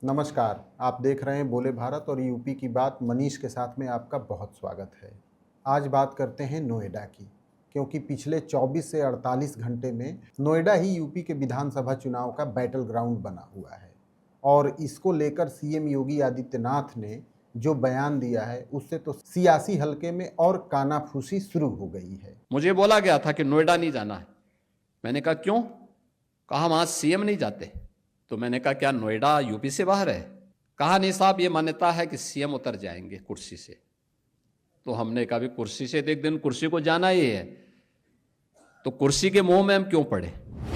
नमस्कार, आप देख रहे हैं बोले भारत और यूपी की बात। मनीष के साथ में आपका बहुत स्वागत है। आज बात करते हैं नोएडा की, क्योंकि पिछले 24 से 48 घंटे में नोएडा ही यूपी के विधानसभा चुनाव का बैटल ग्राउंड बना हुआ है और इसको लेकर सीएम योगी आदित्यनाथ ने जो बयान दिया है उससे तो सियासी हलके में और कानाफूसी शुरू हो गई है। मुझे बोला गया था कि नोएडा नहीं जाना है। मैंने कहा क्यों? कहा वहां सीएम नहीं जाते। तो मैंने कहा क्या नोएडा यूपी से बाहर है? कहा नहीं साहब, ये मान्यता है कि सीएम उतर जाएंगे कुर्सी से। तो हमने कहा भी कुर्सी से तो एक दिन कुर्सी को जाना ही है, तो कुर्सी के मोह में हम क्यों पड़े?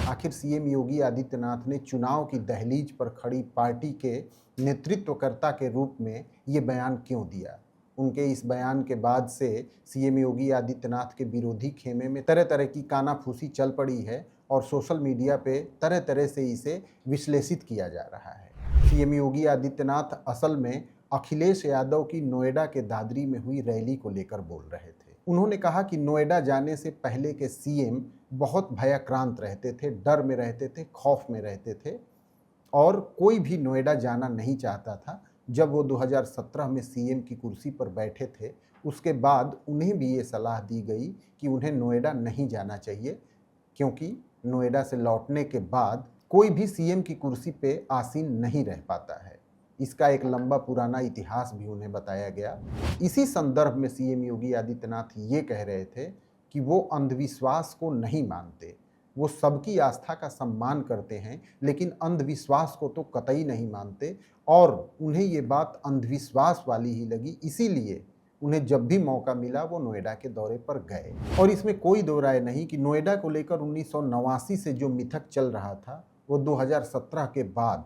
आखिर सीएम योगी आदित्यनाथ ने चुनाव की दहलीज पर खड़ी पार्टी के नेतृत्वकर्ता के रूप में ये बयान क्यों दिया? उनके इस बयान के बाद से सीएम योगी आदित्यनाथ के विरोधी खेमे में तरह तरह की कानाफूसी चल पड़ी है और सोशल मीडिया पे तरह तरह से इसे विश्लेषित किया जा रहा है। सीएम योगी आदित्यनाथ असल में अखिलेश यादव की नोएडा के दादरी में हुई रैली को लेकर बोल रहे थे। उन्होंने कहा कि नोएडा जाने से पहले के सीएम बहुत भयाक्रांत रहते थे, डर में रहते थे, खौफ में रहते थे और कोई भी नोएडा जाना नहीं चाहता था। जब वो 2017 में सीएम की कुर्सी पर बैठे थे, उसके बाद उन्हें भी ये सलाह दी गई कि उन्हें नोएडा नहीं जाना चाहिए, क्योंकि नोएडा से लौटने के बाद कोई भी सीएम की कुर्सी पे आसीन नहीं रह पाता है। इसका एक लंबा पुराना इतिहास भी उन्हें बताया गया। इसी संदर्भ में सीएम योगी आदित्यनाथ ये कह रहे थे कि वो अंधविश्वास को नहीं मानते, वो सबकी आस्था का सम्मान करते हैं, लेकिन अंधविश्वास को तो कतई नहीं मानते और उन्हें ये बात अंधविश्वास वाली ही लगी। इसीलिए उन्हें जब भी मौका मिला वो नोएडा के दौरे पर गए। और इसमें कोई दो राय नहीं कि नोएडा को लेकर 1989 से जो मिथक चल रहा था वो 2017 के बाद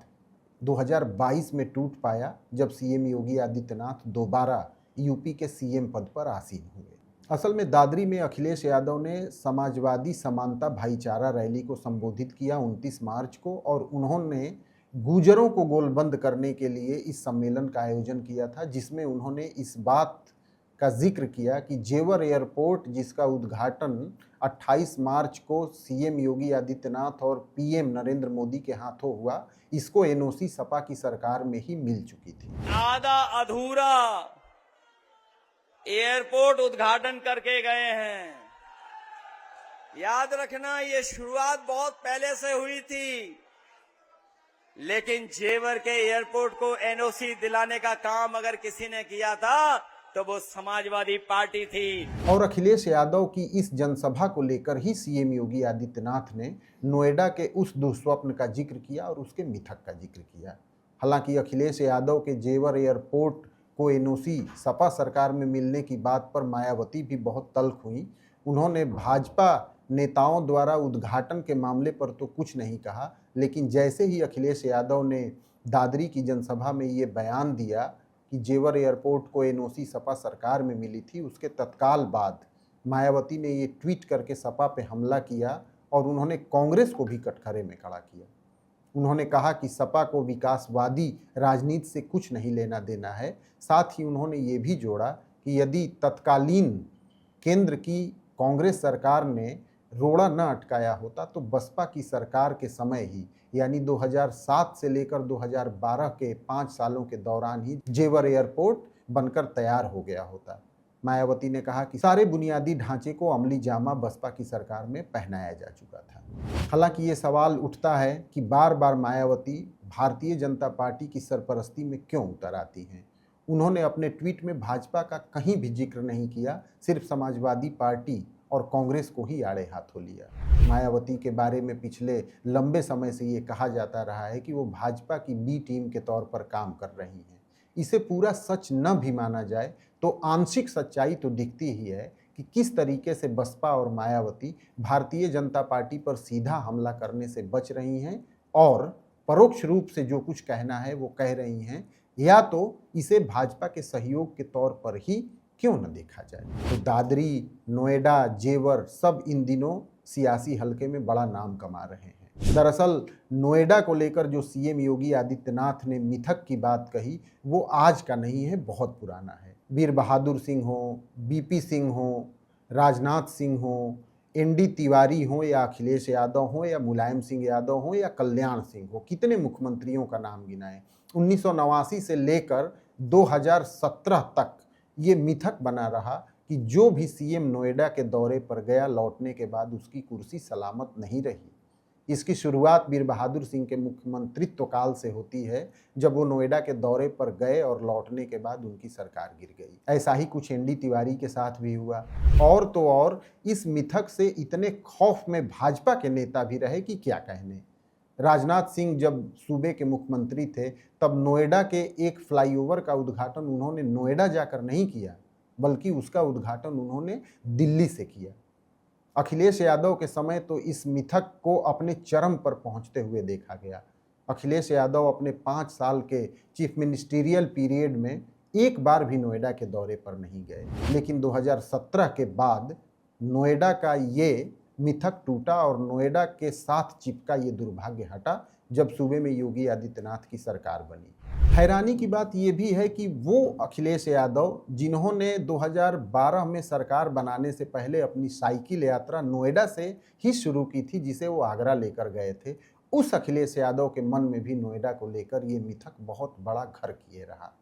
2022 में टूट पाया, जब सीएम योगी आदित्यनाथ दोबारा यूपी के सीएम पद पर आसीन हुए। असल में दादरी में अखिलेश यादव ने समाजवादी समानता भाईचारा रैली को संबोधित किया 29 मार्च को और उन्होंने गुर्जरों को गोलबंद करने के लिए इस सम्मेलन का आयोजन किया था, जिसमें उन्होंने इस बात का जिक्र किया कि जेवर एयरपोर्ट, जिसका उद्घाटन 28 मार्च को सीएम योगी आदित्यनाथ और पीएम नरेंद्र मोदी के हाथों हुआ, इसको एनओसी सपा की सरकार में ही मिल चुकी थी। आधा अधूरा एयरपोर्ट उद्घाटन करके गए हैं। याद रखना, ये शुरुआत बहुत पहले से हुई थी, लेकिन जेवर के एयरपोर्ट को एनओसी दिलाने का काम अगर किसी ने किया था तो वो समाजवादी पार्टी थी। और अखिलेश यादव की इस जनसभा को लेकर ही सीएम योगी आदित्यनाथ ने नोएडा के उस दुष्स्वप्न का जिक्र किया और उसके मिथक का जिक्र किया। हालांकि अखिलेश यादव के जेवर एयरपोर्ट को एनओसी सपा सरकार में मिलने की बात पर मायावती भी बहुत तल्ख हुई। उन्होंने भाजपा नेताओं द्वारा उद्घाटन के मामले पर तो कुछ नहीं कहा, लेकिन जैसे ही अखिलेश यादव ने दादरी की जनसभा में ये बयान दिया कि जेवर एयरपोर्ट को एनओसी सपा सरकार में मिली थी, उसके तत्काल बाद मायावती ने ये ट्वीट करके सपा पे हमला किया और उन्होंने कांग्रेस को भी कटघरे में खड़ा किया। उन्होंने कहा कि सपा को विकासवादी राजनीति से कुछ नहीं लेना देना है। साथ ही उन्होंने ये भी जोड़ा कि यदि तत्कालीन केंद्र की कांग्रेस सरकार ने रोड़ा न अटकाया होता तो बसपा की सरकार के समय ही, यानी 2007 से लेकर 2012 के 5 सालों के दौरान ही जेवर एयरपोर्ट बनकर तैयार हो गया होता। मायावती ने कहा कि सारे बुनियादी ढांचे को अमली जामा बसपा की सरकार में पहनाया जा चुका था। हालांकि ये सवाल उठता है कि बार बार मायावती भारतीय जनता पार्टी की सरपरस्ती में क्यों उतर आती हैं। उन्होंने अपने ट्वीट में भाजपा का कहीं भी जिक्र नहीं किया, सिर्फ समाजवादी पार्टी और कांग्रेस को ही आड़े हाथों लिया। मायावती के बारे में पिछले लंबे समय से ये कहा जाता रहा है कि वो भाजपा की बी टीम के तौर पर काम कर रही हैं। इसे पूरा सच न भी माना जाए तो आंशिक सच्चाई तो दिखती ही है कि किस तरीके से बसपा और मायावती भारतीय जनता पार्टी पर सीधा हमला करने से बच रही हैं और परोक्ष रूप से जो कुछ कहना है वो कह रही हैं, या तो इसे भाजपा के सहयोग के तौर पर ही क्यों न देखा जाए। तो दादरी, नोएडा, जेवर सब इन दिनों सियासी हलके में बड़ा नाम कमा रहे हैं। दरअसल नोएडा को लेकर जो सीएम योगी आदित्यनाथ ने मिथक की बात कही वो आज का नहीं है, बहुत पुराना है। वीर बहादुर सिंह हो, बीपी सिंह हो, राजनाथ सिंह हो, एनडी तिवारी हो या अखिलेश यादव हो या मुलायम सिंह यादव हो या कल्याण सिंह हो, कितने मुख्यमंत्रियों का नाम गिनाएं। 1989 से लेकर 2017 तक ये मिथक बना रहा कि जो भी सीएम नोएडा के दौरे पर गया लौटने के बाद उसकी कुर्सी सलामत नहीं रही। इसकी शुरुआत वीर बहादुर सिंह के मुख्यमंत्रित्व काल से होती है, जब वो नोएडा के दौरे पर गए और लौटने के बाद उनकी सरकार गिर गई। ऐसा ही कुछ एनडी तिवारी के साथ भी हुआ। और तो और इस मिथक से इतने खौफ में भाजपा के नेता भी रहे कि क्या कहने। राजनाथ सिंह जब सूबे के मुख्यमंत्री थे तब नोएडा के एक फ्लाईओवर का उद्घाटन उन्होंने नोएडा जाकर नहीं किया, बल्कि उसका उद्घाटन उन्होंने दिल्ली से किया। अखिलेश यादव के समय तो इस मिथक को अपने चरम पर पहुंचते हुए देखा गया। अखिलेश यादव अपने 5 साल के चीफ मिनिस्टीरियल पीरियड में एक बार भी नोएडा के दौरे पर नहीं गए। लेकिन 2017 के बाद नोएडा का ये मिथक टूटा और नोएडा के साथ चिपका ये दुर्भाग्य हटा जब सूबे में योगी आदित्यनाथ की सरकार बनी। हैरानी की बात यह भी है कि वो अखिलेश यादव जिन्होंने 2012 में सरकार बनाने से पहले अपनी साइकिल यात्रा नोएडा से ही शुरू की थी, जिसे वो आगरा लेकर गए थे, उस अखिलेश यादव के मन में भी नोएडा को लेकर ये मिथक बहुत बड़ा घर किए रहा।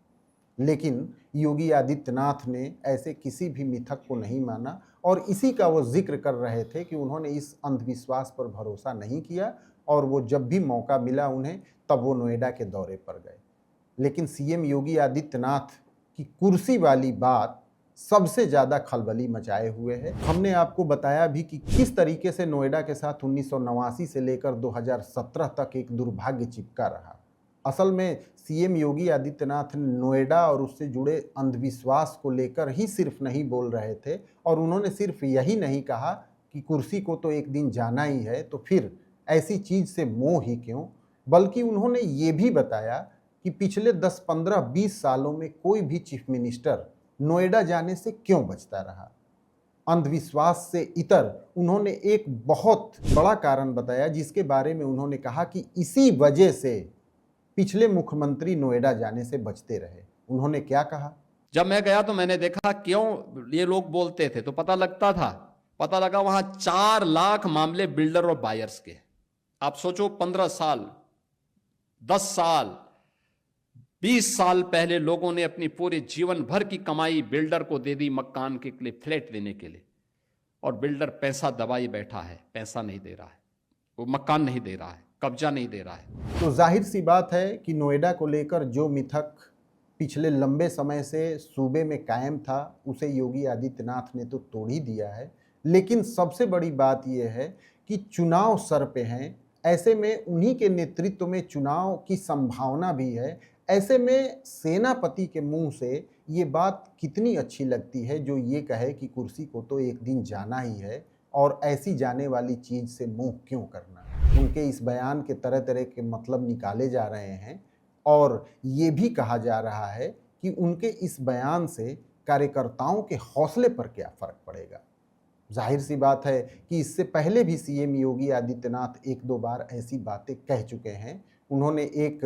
लेकिन योगी आदित्यनाथ ने ऐसे किसी भी मिथक को नहीं माना और इसी का वो जिक्र कर रहे थे कि उन्होंने इस अंधविश्वास पर भरोसा नहीं किया और वो जब भी मौका मिला उन्हें तब वो नोएडा के दौरे पर गए। लेकिन सीएम योगी आदित्यनाथ की कुर्सी वाली बात सबसे ज़्यादा खलबली मचाए हुए है। हमने आपको बताया भी कि किस तरीके से नोएडा के साथ 1989 से लेकर 2017 तक एक दुर्भाग्य चिपका रहा। असल में सीएम योगी आदित्यनाथ नोएडा और उससे जुड़े अंधविश्वास को लेकर ही सिर्फ नहीं बोल रहे थे और उन्होंने सिर्फ यही नहीं कहा कि कुर्सी को तो एक दिन जाना ही है, तो फिर ऐसी चीज़ से मोह ही क्यों, बल्कि उन्होंने ये भी बताया कि पिछले 10, 15, 20 सालों में कोई भी चीफ मिनिस्टर नोएडा जाने से क्यों बचता रहा। अंधविश्वास से इतर उन्होंने एक बहुत बड़ा कारण बताया जिसके बारे में उन्होंने कहा कि इसी वजह से पिछले मुख्यमंत्री नोएडा जाने से बचते रहे। उन्होंने क्या कहा? जब मैं गया तो मैंने देखा क्यों ये लोग बोलते थे, तो पता लगता था, पता लगा वहां 4 लाख मामले बिल्डर और बायर्स के। आप सोचो 15 साल, 10 साल, 20 साल पहले लोगों ने अपनी पूरे जीवन भर की कमाई बिल्डर को दे दी मकान के लिए, फ्लैट लेने के लिए, और बिल्डर पैसा दबाए बैठा है, पैसा नहीं दे रहा है, वो मकान नहीं दे रहा है, कब्जा नहीं दे रहा है। तो जाहिर सी बात है कि नोएडा को लेकर जो मिथक पिछले लंबे समय से सूबे में कायम था उसे योगी आदित्यनाथ ने तो तोड़ ही दिया है। लेकिन सबसे बड़ी बात यह है कि चुनाव सर पे हैं, ऐसे में उन्हीं के नेतृत्व में चुनाव की संभावना भी है। ऐसे में सेनापति के मुंह से ये बात कितनी अच्छी लगती है जो ये कहे कि कुर्सी को तो एक दिन जाना ही है और ऐसी जाने वाली चीज़ से मुंह क्यों करना। उनके इस बयान के तरह तरह के मतलब निकाले जा रहे हैं और ये भी कहा जा रहा है कि उनके इस बयान से कार्यकर्ताओं के हौसले पर क्या फ़र्क पड़ेगा। जाहिर सी बात है कि इससे पहले भी सीएम योगी आदित्यनाथ 1-2 बार ऐसी बातें कह चुके हैं। उन्होंने एक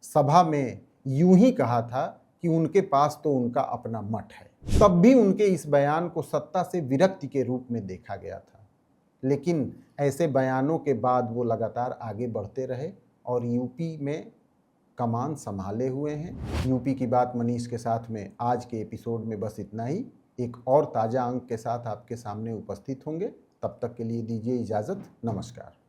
सभा में यूं ही कहा था कि उनके पास तो उनका अपना मठ है। तब भी उनके इस बयान को सत्ता से विरक्ति के रूप में देखा गया था। लेकिन ऐसे बयानों के बाद वो लगातार आगे बढ़ते रहे और यूपी में कमान संभाले हुए हैं। यूपी की बात मनीष के साथ में आज के एपिसोड में बस इतना ही। एक और ताज़ा अंक के साथ आपके सामने उपस्थित होंगे। तब तक के लिए दीजिए इजाज़त। नमस्कार।